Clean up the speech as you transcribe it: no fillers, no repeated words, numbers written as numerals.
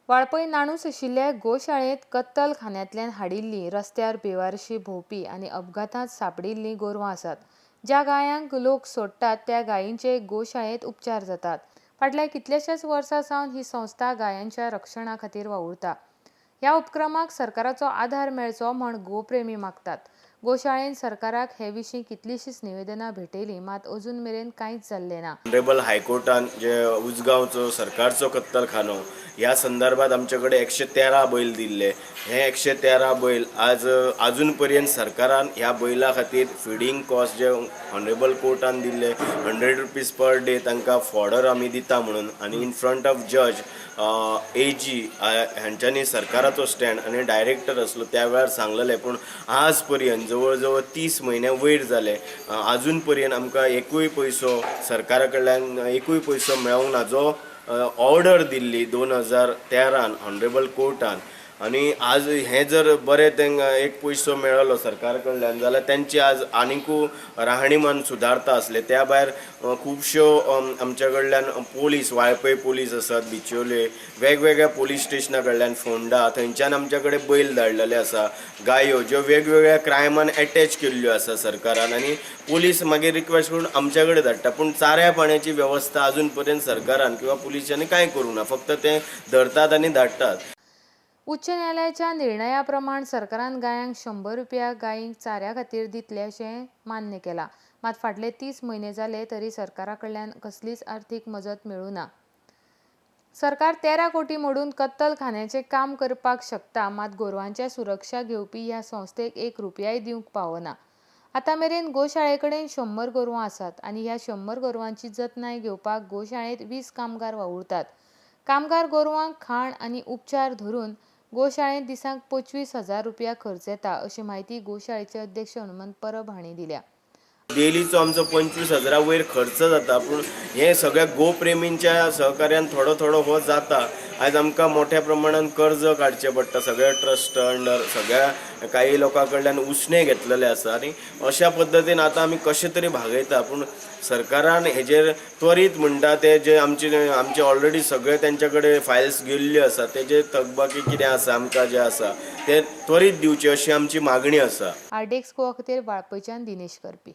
वाळपय नाणूस आशिल्ल्या गोशाळेत कत्तलखान्यांतल्यान हाडिल्लीं रस्त्यार बेवारशी भोंवपी आनी अपघातांत सांपडिल्लीं गोरवां आसात. ज्या गायांक लोक सोडटात त्या गायींचे गोशाळेंत उपचार जातात. फाटल्या कितल्याशाच वर्सां सावन ही संस्था गायांच्या रक्षणा खातीर वावुरता. ह्या उपक्रमाक सरकाराचो आधार मेळचो म्हण गोप्रेमी मागतात. गोशाळेन सरकाराक हे विशीं कितलींशींच निवेदनां भेटयलीं, मात अजून मेरेन कांयच जाल्लें ना. ऑनरेबल हायकोर्टान जे उसगांवचो सरकारचो कत्तलखानो ह्या संदर्भात आमच्याकडे 113 बैल दिल्ले. हे 113 बैल अजून पर्यंत सरकारान ह्या बैला खातीर फिडींग कॉस्ट जे ऑनरेबल कोर्टान दिल्ले 100 रुपीज पर डे तांकां फॉर्डर आमी दिता म्हणून आनी इन फ्रंट ऑफ जज AG हांच्यांनी सरकाराचो स्टँड आनी डायरेक्टर असलो त्या वेळार सांगलेले. पूण आज पर्यंत जवळ जवळ 30 म्हयने वयर जाले, अजून पर्यंत आमकां एकूय पयसो सरकारा कडल्यान एकूय पयसो मेळूंक ना. जो ऑर्डर दिल्ली 2013 ऑनरेबल कोर्टान, आनी आज हे जर बरें तांकां एक पयसो मेळलो सरकार कडल्यान जाल्यार त्यांची आज आनिकू राहणीमान सुदारता आसले. त्या भायर खुबश्यो आमच्या कडल्यान पोलीस, वाळपय पोलीस आसात, बिचोले, वेगवेगळ्या पोलीस स्टेशना कडल्यान फोंडा थंयच्यान आमच्या कडेन बैल धाडलेले आसा. गायो ज्यो वेगवेगळ्या क्रायमान अटॅच केल्ल्यो आसा सरकारान, आनी पोलीस मागीर रिक्वेस्ट करून आमच्या कडेन धाडटा. पूण चाऱ्या पाण्याची वेवस्था अजून पर्यंत सरकारान किंवा पुलिसांनी कांय करूंक ना. फक्त ते धरतात आनी धाडटात. उच्च न्यायालयाच्या निर्णया प्रमाण सरकारान गायांक 100 रुपया गायींक चाऱ्या खातीर दितले अशें मान्य केलां. मात फाटले 30 म्हयने जाले तरी सरकारा कडल्यान कसलीच आर्थीक मजत मेळूं ना. सरकार 13 कोटी मोडून कत्तलखान्याचें काम करपाक शकता, मात गोरवांच्या सुरक्षा घेवपी ह्या संस्थेक 1 रुपयाय दिवंक पावना. आतां मेरेन गोशाळे कडेन 100 गोरवां आसात आनी ह्या 100 गोरवांची जतनाय घेवपाक गोशाळेंत 20 कामगार वावुरतात. कामगार गोरवांक खाण आनी उपचार धरून गोशाळेंत दिसाक 25,000 रुपया खर्च येता, अशी माहिती गोशाळेचे अध्यक्ष हनुमंत परब हांणी दिल्या. डेलीचो आमचो 25,000 वयर खर्च जाता. पूण हे सगळ्या गोप्रेमींच्या सहकार्यान थोडो थोडो हो जाता. आज आमकां मोठ्या प्रमाणात कर्ज काडचें पडटा. सगळ्या ट्रस्ट अंडर सगळ्या काही लोकां कडल्यान उसने घेतलेले आसा आनी अशा पद्दतीन आतां आमी कशें तरी भागयता. पूण सरकारान हेजेर त्वरीत म्हणटा ते जे आमचे ऑलरेडी सगळे तेंच्या कडेन फायल्स गेल्ल्यो आसा तेजे थकबाकी कितें आसा आमकां जें आसा ते त्वरीत दिवचे अशी आमची मागणी आसा. आरडेक्स गोवा खातीर वाळपयच्यान दिनेश करपी.